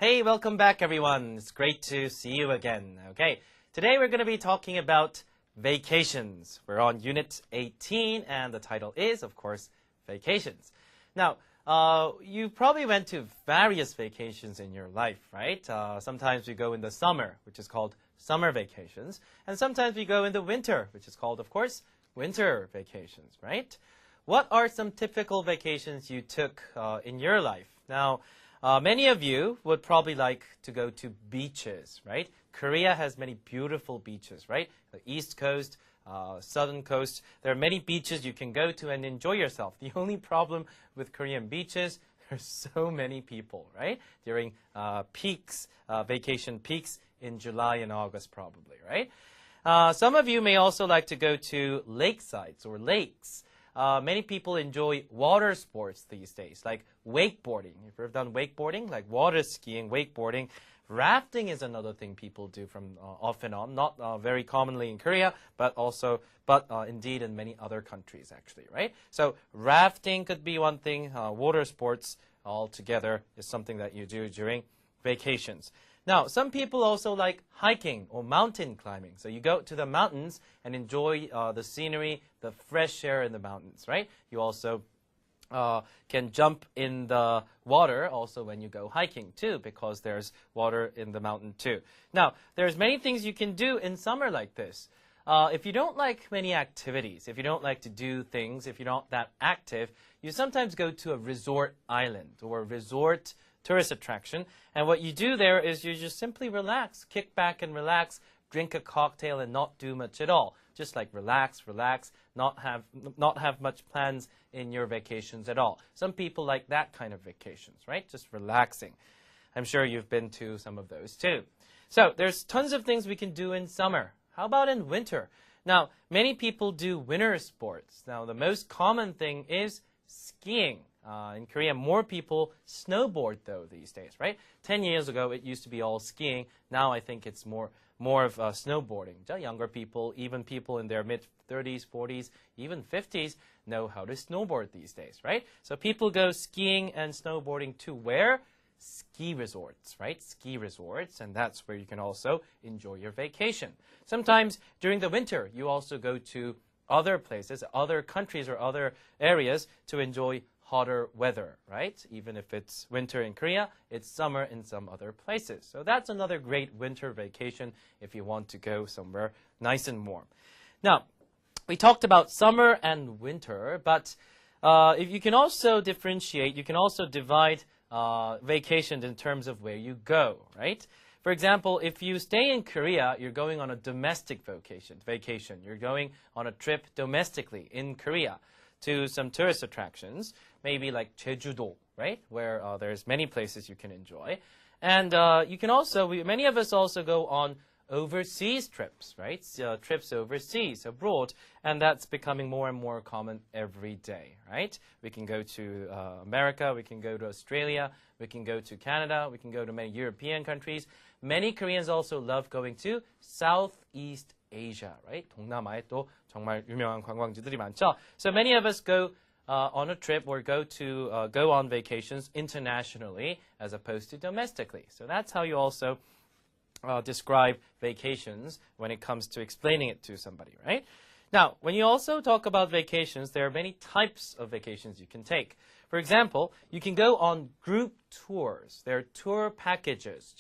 Hey, welcome back everyone. It's great to see you again. Okay, today we're going to be talking about vacations. We're on Unit 18 and the title is, of course, vacations. Now, you probably went to various vacations in your life, right? Sometimes we go in the summer, which is called summer vacations. And sometimes we go in the winter, which is called, of course, winter vacations, right? What are some typical vacations you took in your life? Now, many of you would probably like to go to beaches, right? Korea has many beautiful beaches, right? The East Coast, Southern Coast. There are many beaches you can go to and enjoy yourself. The only problem with Korean beaches, there's so many people, right? During peaks, vacation peaks in July and August probably, right? Some of you may also like to go to lakesides or lakes. Many people enjoy water sports these days, like wakeboarding. If you've done wakeboarding, like water skiing, wakeboarding, rafting is another thing people do from off and on. Not very commonly in Korea, but indeed in many other countries, actually, right? So rafting could be one thing. Water sports altogether is something that you do during vacations. Now, some people also like hiking or mountain climbing. So you go to the mountains and enjoy the scenery, the fresh air in the mountains, right? You also can jump in the water also when you go hiking too, because there's water in the mountain too. Now, there's many things you can do in summer like this. If you don't like many activities, if you don't like to do things, if you're not that active, you sometimes go to a resort island or a resort tourist attraction. And what you do there is you just simply relax, kick back and relax, drink a cocktail and not do much at all. Just like relax, not have much plans in your vacations at all. Some people like that kind of vacations, right? Just relaxing. I'm sure you've been to some of those too. So there's tons of things we can do in summer. How about in winter? Now, many people do winter sports. Now, the most common thing is skiing. In Korea, more people snowboard, though, these days, right? 10 years ago, it used to be all skiing. Now, I think it's more of snowboarding. Younger people, even people in their mid-30s, 40s, even 50s, know how to snowboard these days, right? So people go skiing and snowboarding to where? Ski resorts, right? Ski resorts, and that's where you can also enjoy your vacation. Sometimes during the winter, you also go to other places, other countries or other areas to enjoy hotter weather, right? Even if it's winter in Korea, it's summer in some other places. So that's another great winter vacation if you want to go somewhere nice and warm. Now, we talked about summer and winter, but if you can also differentiate, you can also divide vacations in terms of where you go, right? For example, if you stay in Korea, you're going on a domestic vacation. You're going on a trip domestically in Korea to some tourist attractions, maybe like Jeju-do, right? Where there's many places you can enjoy. And you can also, many of us also go on overseas trips, right? Trips overseas, abroad, and that's becoming more and more common every day, right? We can go to America, we can go to Australia, we can go to Canada, we can go to many European countries. Many Koreans also love going to Southeast Asia, right? 동남아에 또 정말 유명한 관광지들이 많죠. So many of us go on a trip or go on vacations internationally as opposed to domestically. So that's how you also describe vacations when it comes to explaining it to somebody, right? Now, when you also talk about vacations, there are many types of vacations you can take. For example, you can go on group tours. There are tour packages.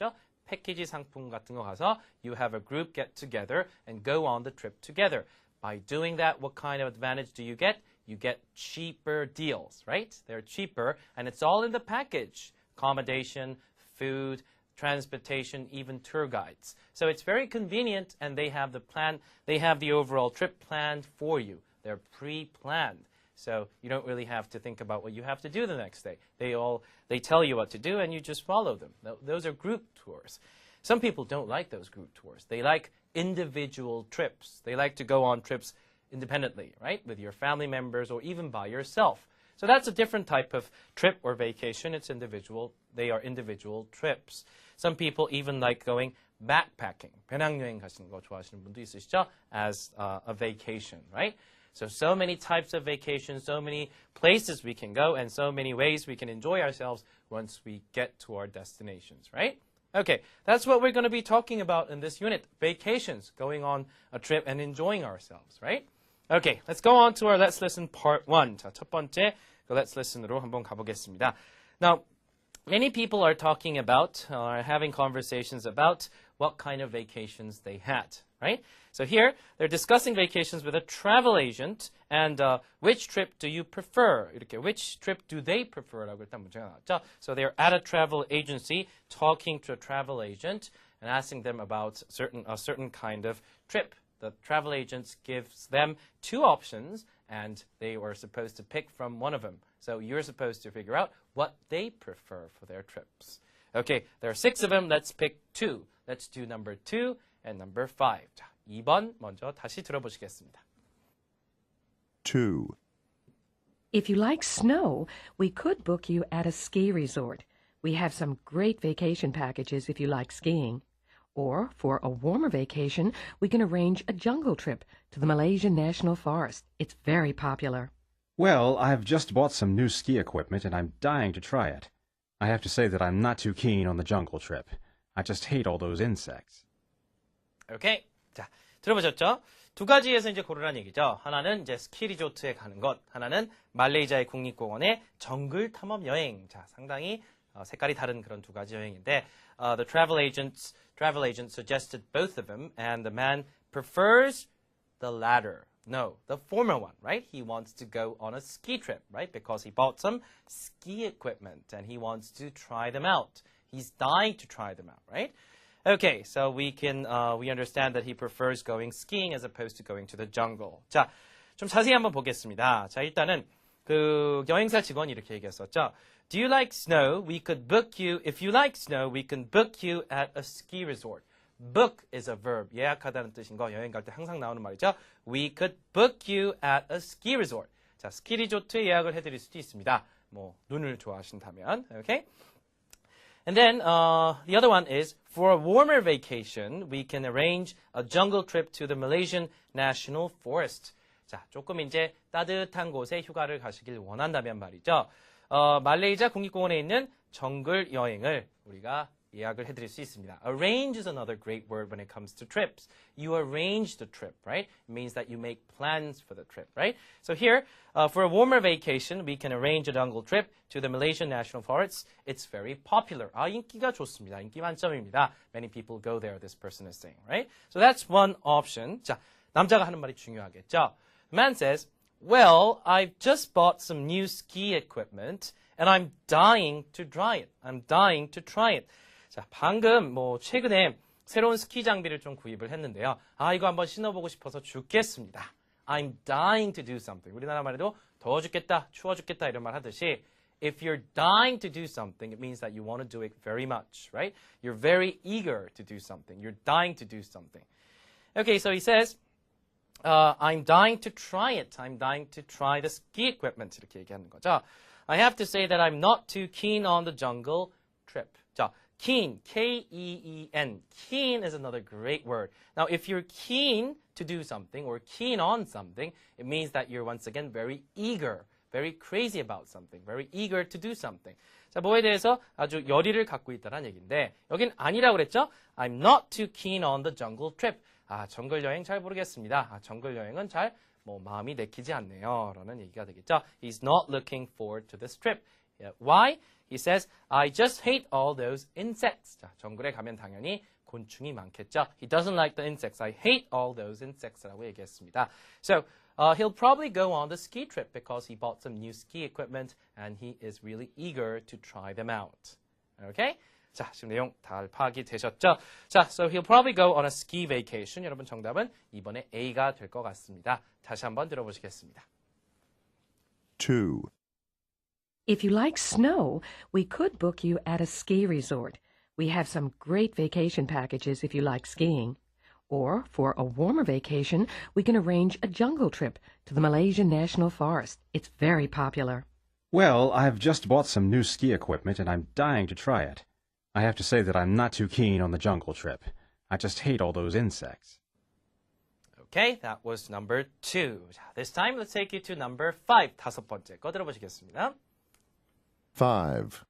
패키지 상품 같은 거 가서 you have a group get together and go on the trip together. By doing that, what kind of advantage do you get? You get cheaper deals, right? They're cheaper, and it's all in the package. Accommodation, food, transportation, even tour guides. So it's very convenient, and they have the overall trip planned for you. They're pre-planned. So you don't really have to think about what you have to do the next day. They tell you what to do, and you just follow them. Those are group tours. Some people don't like those group tours. They like individual trips. They like to go on trips independently, right? With your family members or even by yourself. So that's a different type of trip or vacation. It's individual. They are individual trips. Some people even like going backpacking. 배낭여행 가시는 거 좋아하시는 분도 있으시죠? As a vacation, right? So many types of vacations, so many places we can go, and so many ways we can enjoy ourselves once we get to our destinations, right? Okay, that's what we're going to be talking about in this unit. Vacations, going on a trip and enjoying ourselves, right? Okay, let's go on to our Let's Listen Part 1. 자, 첫 번째 그 Let's Listen으로 한번 가보겠습니다. Now, many people are talking about, having conversations about what kind of vacations they had, right? So here, they're discussing vacations with a travel agent, and which trip do you prefer? 이렇게, which trip do they prefer? 라고 일단 문제가 나왔죠. So they're at a travel agency, talking to a travel agent, and asking them about a certain kind of trip. The travel agent gives them two options, and they were supposed to pick from one of them. So you're supposed to figure out what they prefer for their trips. Okay, there are 6 of them. Let's pick 2. Let's do number 2 and number 5. 자, 2번 먼저 다시 들어보시겠습니다. 2. If you like snow, we could book you at a ski resort. We have some great vacation packages if you like skiing. Or, for a warmer vacation, we can arrange a jungle trip to the Malaysian National Forest. It's very popular. Well, I've just bought some new ski equipment and I'm dying to try it. I have to say that I'm not too keen on the jungle trip. I just hate all those insects. 오케이. 자, 들어보셨죠? 두 가지에서 이제 고르라는 얘기죠. 하나는 이제 스키 리조트에 가는 것, 하나는 말레이시아의 국립공원의 정글 탐험 여행. 자, 상당히 색깔이 다른 그런 두 가지 여행인데, the travel agent suggested both of them, and the man prefers the latter. No, the former one, right? He wants to go on a ski trip, right? Because he bought some ski equipment and he wants to try them out. He's dying to try them out, right? Okay, so we understand that he prefers going skiing as opposed to going to the jungle. 자, 좀 자세히 한번 보겠습니다. 자, 일단은 그 여행사 직원이 이렇게 얘기했었죠. Do you like snow? We could book you. If you like snow, we can book you at a ski resort. Book is a verb. 예약하다는 뜻인 거 여행 갈 때 항상 나오는 말이죠. We could book you at a ski resort. 자, 스키 리조트에 예약을 해드릴 수도 있습니다. 뭐 눈을 좋아하신다면, okay? And then the other one is for a warmer vacation, we can arrange a jungle trip to the Malaysian National Forest. 자, 조금 이제 따뜻한 곳에 휴가를 가시길 원한다면 말이죠. 말레이시아 국립공원에 있는 정글 여행을 우리가 예약을 해드릴 수 있습니다. Arrange is another great word when it comes to trips. You arrange the trip, right? It means that you make plans for the trip, right? So here, for a warmer vacation, we can arrange a jungle trip to the Malaysian National Forests. It's very popular. 아, 인기가 좋습니다. 인기 만점입니다. Many people go there, this person is saying, right? So that's one option. 자, 남자가 하는 말이 중요하겠죠? The man says, well, I've just bought some new ski equipment and I'm dying to try it. I'm dying to try it. 자, 방금 최근에 새로운 스키 장비를 좀 구입을 했는데요. 아, 이거 한번 신어보고 싶어서 죽겠습니다. I'm dying to do something. 우리나라 말에도 더워 죽겠다, 추워 죽겠다 이런 말 하듯이 if you're dying to do something, it means that you want to do it very much, right? You're very eager to do something. You're dying to do something. Okay, so he says, I'm dying to try it. I'm dying to try the ski equipment. 이렇게 얘기하는 거죠. I have to say that I'm not too keen on the jungle trip. 자, keen, K-E-E-N. Keen is another great word. Now, if you're keen to do something or keen on something, it means that you're once again very eager, very crazy about something, very eager to do something. 자, 뭐에 대해서 아주 열의를 갖고 있다는 얘기인데 여긴 아니라고 그랬죠? I'm not too keen on the jungle trip. 아, 정글 여행 잘 모르겠습니다. 아, 정글 여행은 잘 마음이 내키지 않네요. 라는 얘기가 되겠죠. He's not looking forward to this trip. Why? He says, I just hate all those insects. 자, 정글에 가면 당연히 곤충이 많겠죠. He doesn't like the insects. I hate all those insects. 라고 얘기했습니다. So, he'll probably go on the ski trip because he bought some new ski equipment and he is really eager to try them out. Okay? 자, 지금 내용 다 파악이 되셨죠? 자, so he'll probably go on a ski vacation. 여러분 정답은 이번에 A가 될 것 같습니다. 다시 한번 들어보시겠습니다. 2. If you like snow, we could book you at a ski resort. We have some great vacation packages if you like skiing. Or, for a warmer vacation, we can arrange a jungle trip to the Malaysian National Forest. It's very popular. Well, I've just bought some new ski equipment and I'm dying to try it. I have to say that I'm not too keen on the jungle trip. I just hate all those insects. Okay, that was number 2. 자, this time, let's take you to number 5. 5번째 거 들어보시겠습니다. 5.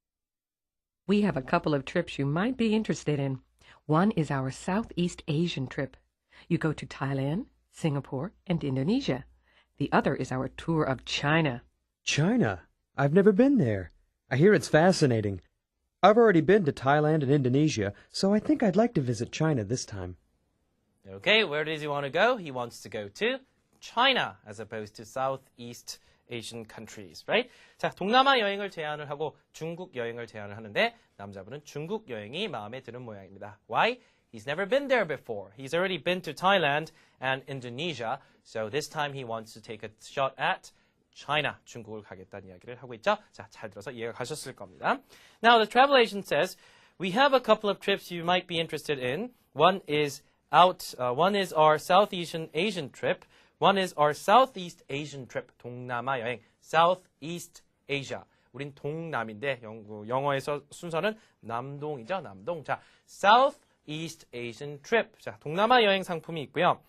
We have a couple of trips you might be interested in. One is our Southeast Asian trip. You go to Thailand, Singapore, and Indonesia. The other is our tour of China. China? I've never been there. I hear it's fascinating. I've already been to Thailand and Indonesia, so I think I'd like to visit China this time. Okay, where does he want to go? He wants to go to China as opposed to Southeast Asian countries, right? 자, 동남아 여행을 제안을 하고 중국 여행을 제안을 하는데 남자분은 중국 여행이 마음에 드는 모양입니다. Why? He's never been there before. He's already been to Thailand and Indonesia, so this time he wants to take a shot at China. 중국을 가겠다는 이야기를 하고 있죠. 자, 잘 들어서 이해가 가셨을 겁니다. Now, the travel agent says, we have a couple of trips you might be interested in. One is our Southeast Asian trip. One is our Southeast Asian trip. 동남아 여행. Southeast Asia. 우린 동남인데 영어에서 순서는 남동이죠. 남동. 자, Southeast Asian trip. 자, 동남아 여행 상품이 있고요.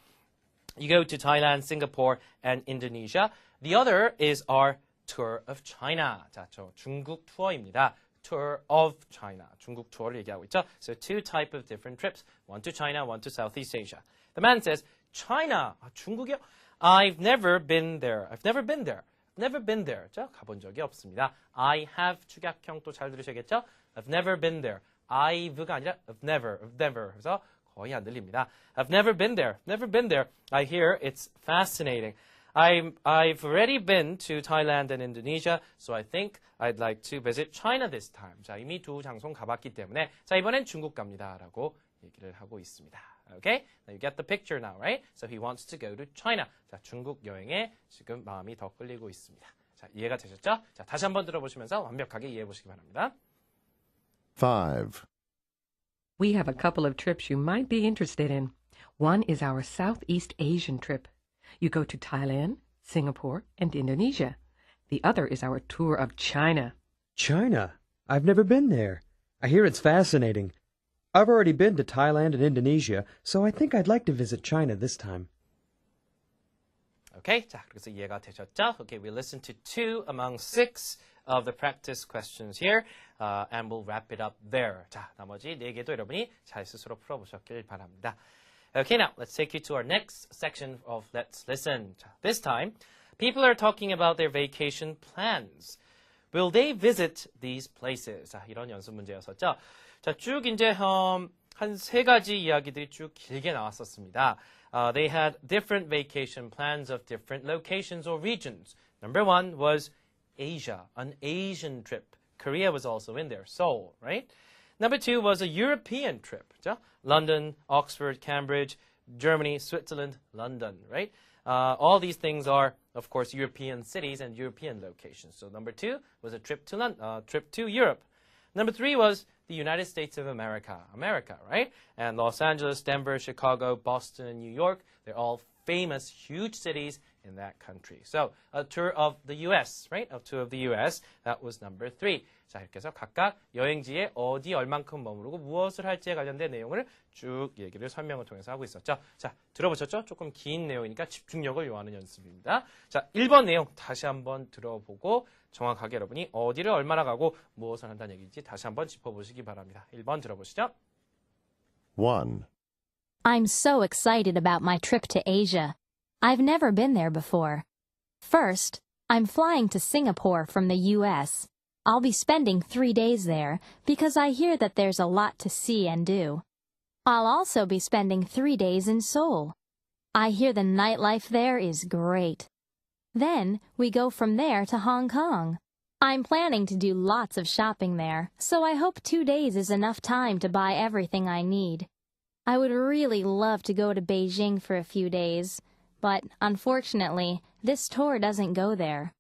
You go to Thailand, Singapore, and Indonesia. The other is our tour of China. 자, 저 중국 투어입니다. Tour of China. 중국 투어를 얘기하고 있죠. So two type of different trips. One to China, one to Southeast Asia. The man says, China. 중국이요? I've never been there. I've never been there. Never been there. 자, 가본 적이 없습니다. I have 축약형 또 잘 들으셔야겠죠? I've never been there. I've가 아니라 I've never. 그래서 거의 안 들립니다. I've never been there. Never been there. I hear it's fascinating. I've already been to Thailand and Indonesia, so I think I'd like to visit China this time. 자, 이미 두 장소 가봤기 때문에 자, 이번엔 중국 갑니다라고 얘기를 하고 있습니다. Okay? Now you get the picture now, right? So he wants to go to China. 자, 중국 여행에 지금 마음이 더 끌리고 있습니다. 자, 이해가 되셨죠? 자, 다시 한번 들어보시면서 완벽하게 이해해 보시기 바랍니다. 5. We have a couple of trips you might be interested in. One is our Southeast Asian trip. You go to Thailand, Singapore, and Indonesia. The other is our tour of China. China? I've never been there. I hear it's fascinating. I've already been to Thailand and Indonesia, so I think I'd like to visit China this time. Okay, 자, 그래서 이해가 되셨죠? Okay, we listen to 2 among 6 of the practice questions here, and we'll wrap it up there. 자, 나머지 4개도 여러분이 잘 스스로 풀어보셨길 바랍니다. Okay, now let's take you to our next section of Let's Listen. 자, this time, people are talking about their vacation plans. Will they visit these places? 자, 이런 연습 문제였었죠. 자, 쭉 이제 한 3가지 이야기들이 쭉 길게 나왔었습니다. They had different vacation plans of different locations or regions. Number 1 was Asia, an Asian trip. Korea was also in there, Seoul, right? Number 2 was a European trip. 그렇죠? London, Oxford, Cambridge, Germany, Switzerland, London, right? All these things are, of course, European cities and European locations. So number 2 was a trip to Europe. Number 3 was the United States of America, right? And Los Angeles, Denver, Chicago, Boston, and New York, they're all famous, huge cities in that country. So a tour of the U.S., right? A tour of the U.S., that was number 3. 자, 이렇게 해서 각각 여행지에 어디 얼만큼 머무르고 무엇을 할지에 관련된 내용을 쭉 얘기를 설명을 통해서 하고 있었죠. 자, 들어보셨죠? 조금 긴 내용이니까 집중력을 요하는 연습입니다. 자, 1번 내용 다시 한번 들어보고 정확하게 여러분이 어디를 얼마나 가고 무엇을 한다는 얘기인지 다시 한번 짚어보시기 바랍니다. 1번 들어보시죠. 1. I'm so excited about my trip to Asia. I've never been there before. First, I'm flying to Singapore from the U.S. I'll be spending 3 days there because I hear that there's a lot to see and do. I'll also be spending 3 days in Seoul. I hear the nightlife there is great. Then we go from there to Hong Kong. I'm planning to do lots of shopping there, so I hope 2 days is enough time to buy everything I need. I would really love to go to Beijing for a few days, but unfortunately, this tour doesn't go there.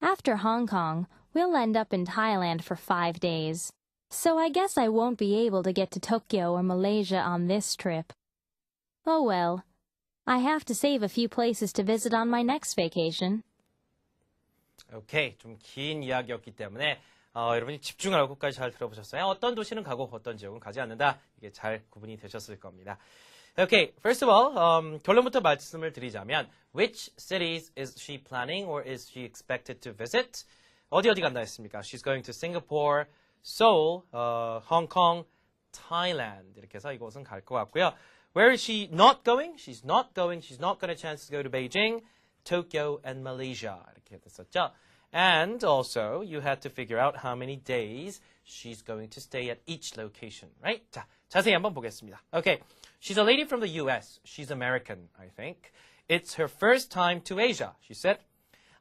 After Hong Kong, we'll end up in Thailand for 5 days, so I guess I won't be able to get to Tokyo or Malaysia on this trip. Oh well, I have to save a few places to visit on my next vacation. 오케이, 좀 긴 이야기였기 때문에 여러분이 집중하고 끝까지 잘 들어보셨어요. 어떤 도시는 가고 어떤 지역은 가지 않는다. 이게 잘 구분이 되셨을 겁니다. Okay, first of all, 결론부터 말씀을 드리자면 which cities is she planning or is she expected to visit? 어디 간다 했습니까? She's going to Singapore, Seoul, Hong Kong, Thailand. 이렇게 해서 이곳은 갈 것 같고요. Where is she not going? She's not going to chance to go to Beijing, Tokyo, and Malaysia. 이렇게 됐었죠. And also, you had to figure out how many days she's going to stay at each location, right? 자, 자세히 한번 보겠습니다. Okay, she's a lady from the US. She's American, I think. It's her first time to Asia, she said.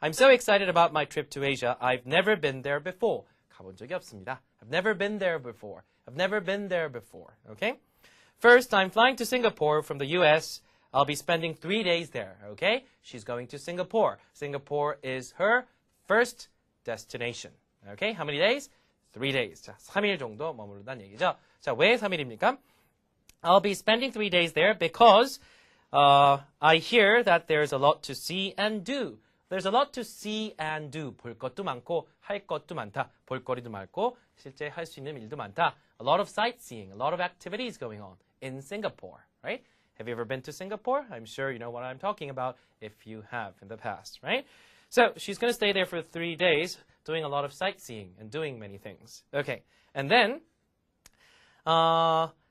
I'm so excited about my trip to Asia. I've never been there before. 가본 적이 없습니다. I've never been there before. I've never been there before, okay? First, I'm flying to Singapore from the US. I'll be spending 3 days there, okay? She's going to Singapore. Singapore is her first destination. Okay? How many days? 3 days. 자, 3일 정도 머무른다는 얘기죠. 자, 왜 3일입니까? I'll be spending 3 days there because I hear that there's a lot to see and do. There's a lot to see and do. 볼 것도 많고 할 것도 많다. 볼거리도 많고 실제 할 수 있는 일도 많다. A lot of sightseeing, a lot of activities going on in Singapore, right? Have you ever been to Singapore? I'm sure you know what I'm talking about if you have in the past, right? So she's going to stay there for 3 days, doing a lot of sightseeing and doing many things. Okay, and then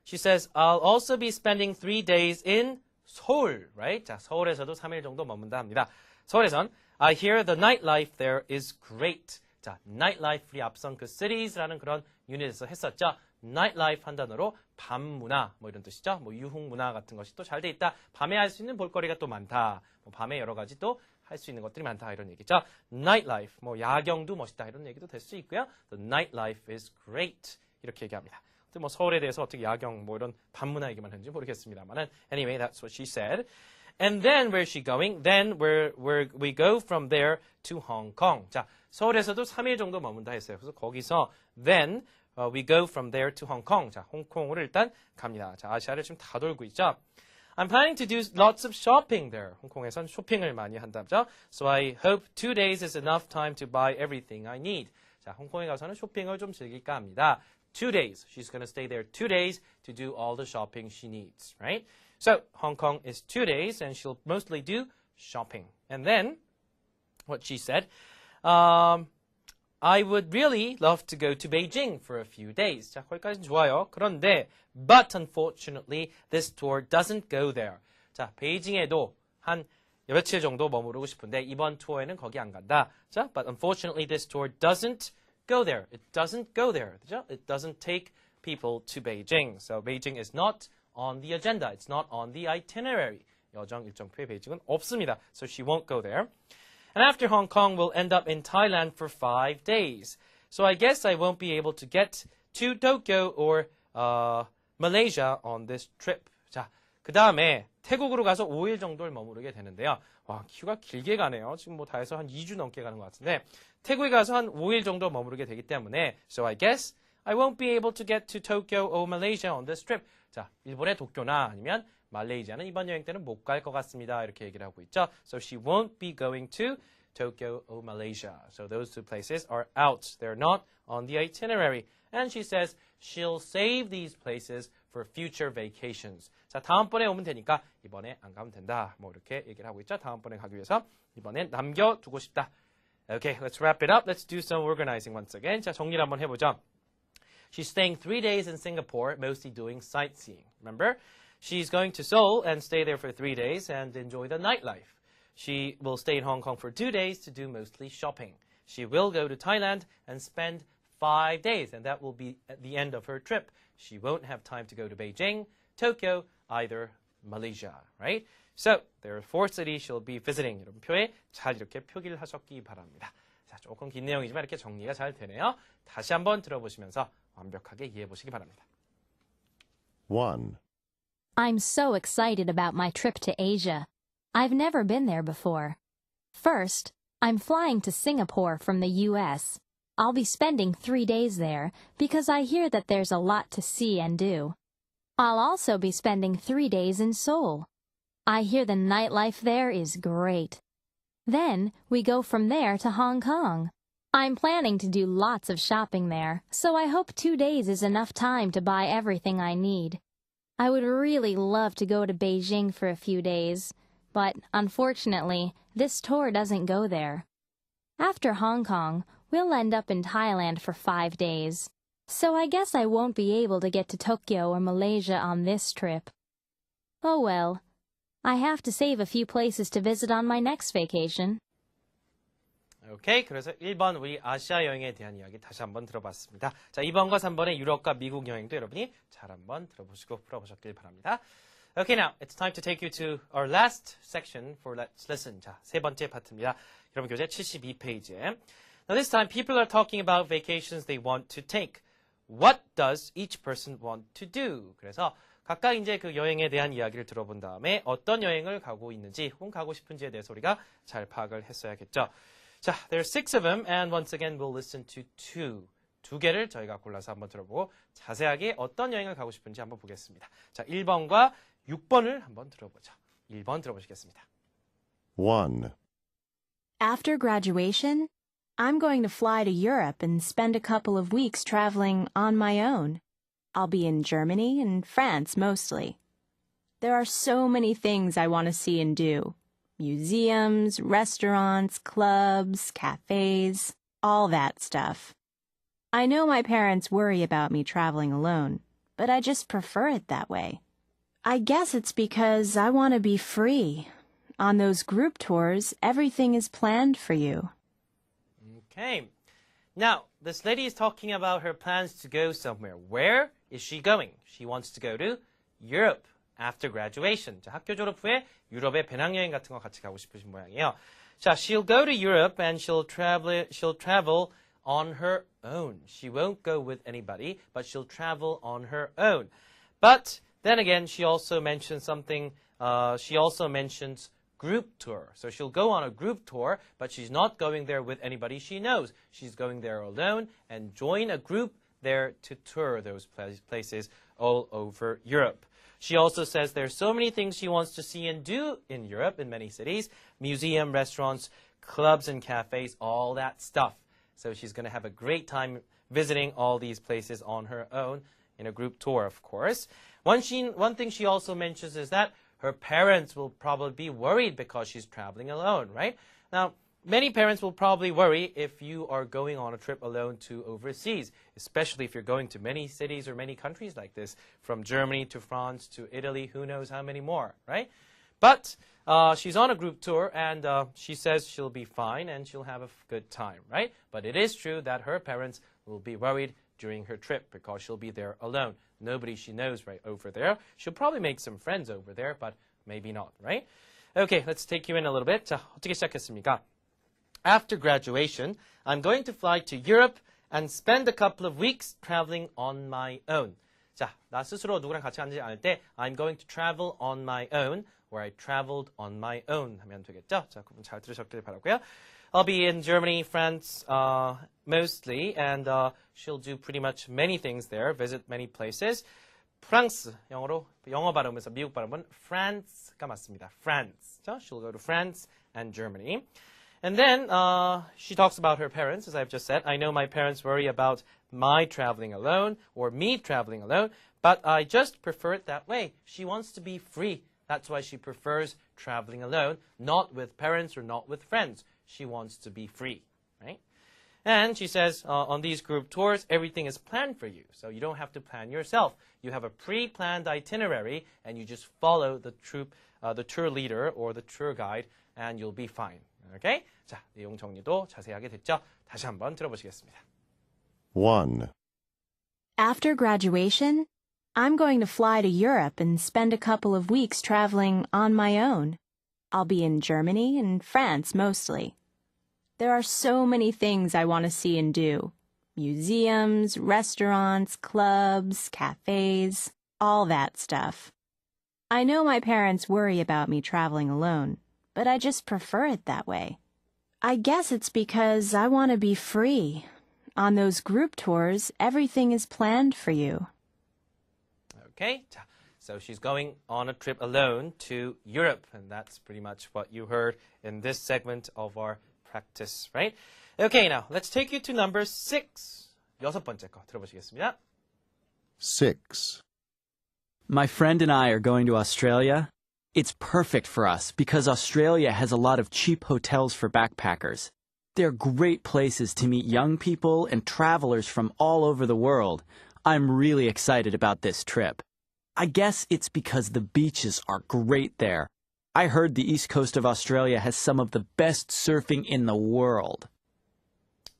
she says, I'll also be spending 3 days in Seoul, right? 자, 서울에서도 3일 정도 머문다 합니다. 서울에선 I hear the nightlife there is great. 자, nightlife 우리 앞선 그 cities라는 그런 유닛에서 했었죠. nightlife 한 단어로 밤 문화 뭐 이런 뜻이죠. 뭐 유흥 문화 같은 것이 또 잘 돼 있다. 밤에 할 수 있는 볼거리가 또 많다. 뭐 밤에 여러 가지 또 할 수 있는 것들이 많다 이런 얘기죠. nightlife 뭐 야경도 멋있다 이런 얘기도 될 수 있고요. The nightlife is great 이렇게 얘기합니다. 또 뭐 서울에 대해서 어떻게 야경 뭐 이런 밤 문화 얘기만 했는지 모르겠습니다만은 anyway that's what she said. And then where's she going? Then we go from there to Hong Kong. 자, 서울에서도 3일 정도 머문다 했어요. 그래서 거기서 then we go from there to Hong Kong. 자, 홍콩으로 일단 갑니다. 자, 아시아를 지금 다 돌고 있죠. I'm planning to do lots of shopping there. 홍콩에선 쇼핑을 많이 한다죠. So I hope 2 days is enough time to buy everything I need. 자, 홍콩에 가서는 쇼핑을 좀 즐길까 합니다. 2 days. She's going to stay there 2 days to do all the shopping she needs, right? So Hong Kong is 2 days and she'll mostly do shopping. And then what she said, I would really love to go to Beijing for a few days. 자, 거기까지는 좋아요. 그런데, but unfortunately, this tour doesn't go there. 자, 베이징에도 한 며칠 정도 머무르고 싶은데 이번 투어에는 거기 안 간다. 자, but unfortunately, this tour doesn't go there. It doesn't go there. 그죠? It doesn't take people to Beijing. So Beijing is not on the agenda. It's not on the itinerary. 여정 일정표에 베이징은 없습니다. So she won't go there. And after Hong Kong, we'll end up in Thailand for 5 days. So I guess I won't be able to get to Tokyo or Malaysia on this trip. 자, 그 다음에 태국으로 가서 5일 정도를 머무르게 되는데요. 와, 휴가 길게 가네요. 지금 뭐 다 해서 한 2주 넘게 가는 것 같은데 태국에 가서 한 5일 정도 머무르게 되기 때문에 So I guess I won't be able to get to Tokyo or Malaysia on this trip. 자, 일본의 도쿄나 아니면 말레이시아는 이번 여행 때는 못 갈 것 같습니다. 이렇게 얘기를 하고 있죠. So she won't be going to Tokyo or Malaysia. So those two places are out. They're not on the itinerary. And she says she'll save these places for future vacations. 자, 다음번에 오면 되니까 이번에 안 가면 된다. 뭐 이렇게 얘기를 하고 있죠. 다음번에 가기 위해서 이번엔 남겨두고 싶다. Okay, let's wrap it up. Let's do some organizing once again. 자, 정리를 한번 해보죠. She's staying 3 days in Singapore, mostly doing sightseeing. Remember? She's going to Seoul and stay there for 3 days and enjoy the nightlife. She will stay in Hong Kong for 2 days to do mostly shopping. She will go to Thailand and spend 5 days, and that will be at the end of her trip. She won't have time to go to Beijing, Tokyo, either Malaysia, right? So there are 4 cities she'll be visiting. 이런 표에 잘 이렇게 표기를 하셨기 바랍니다. 자, 조금 긴 내용이지만 이렇게 정리가 잘 되네요. 다시 한번 들어보시면서 완벽하게 이해해 보시기 바랍니다. 1, I'm so excited about my trip to Asia. I've never been there before. First, I'm flying to Singapore from the US. I'll be spending 3 days there because I hear that there's a lot to see and do. I'll also be spending 3 days in Seoul. I hear the nightlife there is great. Then we go from there to Hong Kong. I'm planning to do lots of shopping there, so I hope 2 days is enough time to buy everything I need. I would really love to go to Beijing for a few days, but unfortunately, this tour doesn't go there. After Hong Kong, we'll end up in Thailand for 5 days, so I guess I won't be able to get to Tokyo or Malaysia on this trip. Oh well, I have to save a few places to visit on my next vacation. 오케이. 그래서 1번 우리 아시아 여행에 대한 이야기 다시 한번 들어봤습니다. 자, 2번과 3번의 유럽과 미국 여행도 여러분이 잘 한번 들어보시고 풀어보셨길 바랍니다. Okay, now it's time to take you to our last section for Let's Listen. 자, 세 번째 파트입니다. 여러분 교재 72페이지에. Now this time people are talking about vacations they want to take. What does each person want to do? 그래서 각각 이제 그 여행에 대한 이야기를 들어본 다음에 어떤 여행을 가고 있는지 혹은 가고 싶은지에 대해서 우리가 잘 파악을 했어야겠죠. 자, there are 6 of them, and once again we'll listen to 2. 2개를 저희가 골라서 한번 들어보고 자세하게 어떤 여행을 가고 싶은지 한번 보겠습니다. 자, 1번과 6번을 한번 들어보죠. 1번 들어보시겠습니다. 1. After graduation, I'm going to fly to Europe and spend a couple of weeks traveling on my own. I'll be in Germany and France mostly. There are so many things I want to see and do. Museums, restaurants, clubs, cafes, all that stuff. I know my parents worry about me traveling alone, but I just prefer it that way. I guess it's because I want to be free. On those group tours, everything is planned for you. Okay. Now, this lady is talking about her plans to go somewhere. Where is she going? She wants to go to Europe after graduation. 자, 학교 졸업 후에 유럽의 배낭여행 같은 거 같이 가고 싶으신 모양이에요. 자, she'll go to Europe and she'll travel on her own. She won't go with anybody, but she'll travel on her own. But then again, she also mentions something, she also mentions group tour. So she'll go on a group tour, but she's not going there with anybody she knows. She's going there alone and join a group there to tour those places all over Europe. She also says there's so many things she wants to see and do in Europe in many cities. Museum, restaurants, clubs and cafes, all that stuff. So she's going to have a great time visiting all these places on her own in a group tour, of course. One thing she also mentions is that her parents will probably be worried because she's traveling alone, right? Now, many parents will probably worry if you are going on a trip alone to overseas, especially if you're going to many cities or many countries like this, from Germany to France to Italy, who knows how many more, right? But she's on a group tour, and she says she'll be fine and she'll have a good time, right? But it is true that her parents will be worried during her trip because she'll be there alone. Nobody she knows right over there. She'll probably make some friends over there, but maybe not, right? Okay, let's take you in a little bit. 자, 어떻게 시작했습니까? After graduation, I'm going to fly to Europe and spend a couple of weeks traveling on my own. 자, 나 스스로 누구랑 같이 가는지 알 때 I'm going to travel on my own, or I traveled on my own 하면 되겠죠? 자, 그분 잘 들으셨길 바라고요. I'll be in Germany, France, mostly, and she'll do pretty much many things there, visit many places. 프랑스, 영어 발음에서 미국 발음은 France가 맞습니다. France. So she'll go to France and Germany. And then she talks about her parents, as I've just said. I know my parents worry about my traveling alone, or me traveling alone, but I just prefer it that way. She wants to be free. That's why she prefers traveling alone, not with parents or not with friends. She wants to be free, right? And she says, on these group tours, everything is planned for you. So you don't have to plan yourself. You have a pre-planned itinerary, and you just follow the tour leader or the tour guide, and you'll be fine. Okay? 자, 내용 정리도 자세하게 됐죠? 다시 한번 들어보시겠습니다. 1. After graduation, I'm going to fly to Europe and spend a couple of weeks traveling on my own. I'll be in Germany and France mostly. There are so many things I want to see and do. Museums, restaurants, clubs, cafes, all that stuff. I know my parents worry about me traveling alone, but I just prefer it that way. I guess it's because I want to be free. On those group tours, everything is planned for you. Okay, so she's going on a trip alone to Europe, and that's pretty much what you heard in this segment of our practice, right? Okay, now let's take you to number 6. 6번째 거 들어보시겠습니다. 6. My friend and I are going to Australia. It's perfect for us because Australia has a lot of cheap hotels for backpackers. They're great places to meet young people and travelers from all over the world. I'm really excited about this trip. I guess it's because the beaches are great there. I heard the east coast of Australia has some of the best surfing in the world.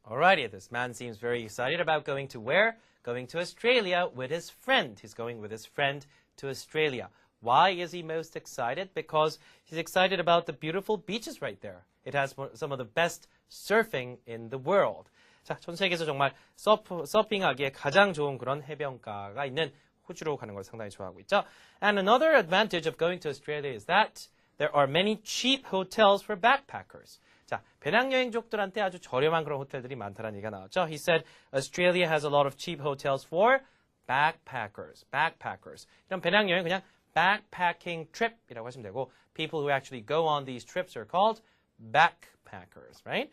Alrighty, this man seems very excited about going to where? Going to Australia with his friend. He's going with his friend to Australia. Why is he most excited? Because he's excited about the beautiful beaches right there. It has some of the best surfing in the world. 자, 전 세계에서 정말 서핑하기에 가장 좋은 그런 해변가가 있는 호주로 가는 걸 상당히 좋아하고 있죠. And another advantage of going to Australia is that there are many cheap hotels for backpackers. 자, 배낭여행족들한테 아주 저렴한 그런 호텔들이 많다는 얘기가 나왔죠. He said Australia has a lot of cheap hotels for backpackers. Backpackers. 이런 배낭여행 그냥 backpacking trip이라고 하시면 되고 people who actually go on these trips are called backpackers, right?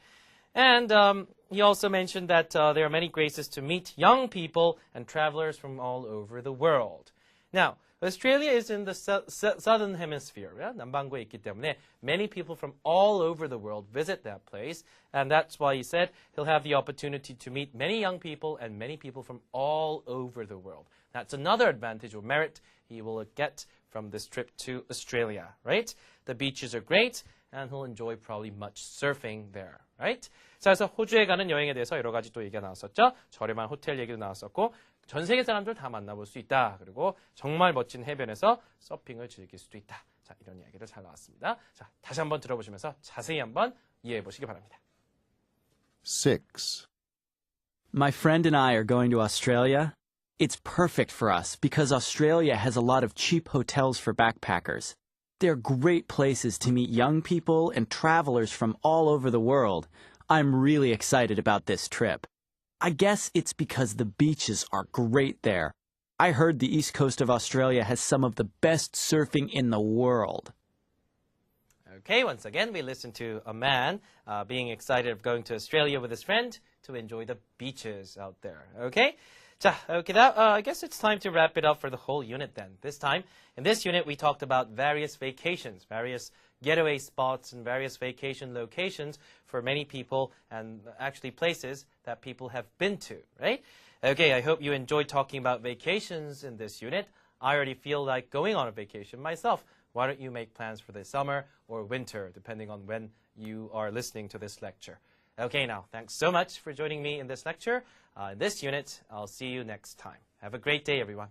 And he also mentioned that there are many places to meet young people and travelers from all over the world. Now, Australia is in the southern hemisphere, 남반구에 있기 때문에 many people from all over the world visit that place, and that's why he said he'll have the opportunity to meet many young people and many people from all over the world. That's another advantage or merit he will get from this trip to Australia, right? The beaches are great, and he'll enjoy probably much surfing there, right? 자, 그래서 호주에 가는 여행에 대해서 여러 가지 또 얘기가 나왔었죠. 저렴한 호텔 얘기도 나왔었고 전 세계 사람들 다 만나볼 수 있다. 그리고 정말 멋진 해변에서 서핑을 즐길 수도 있다. 자, 이런 이야기를 잘 나왔습니다. 자, 다시 한번 들어보시면서 자세히 한번 이해해 보시기 바랍니다. 6. My friend and I are going to Australia. It's perfect for us because Australia has a lot of cheap hotels for backpackers. They're great places to meet young people and travelers from all over the world. I'm really excited about this trip. I guess it's because the beaches are great there. I heard the east coast of Australia has some of the best surfing in the world. Okay, once again, we listened to a man being excited of going to Australia with his friend to enjoy the beaches out there. Okay? 자, okay, I guess it's time to wrap it up for the whole unit then. This time, in this unit, we talked about various vacations, various getaway spots and various vacation locations for many people and actually places that people have been to, right? Okay, I hope you enjoyed talking about vacations in this unit. I already feel like going on a vacation myself. Why don't you make plans for the summer or winter, depending on when you are listening to this lecture. Okay, now, thanks so much for joining me in this lecture. In this unit, I'll see you next time. Have a great day, everyone.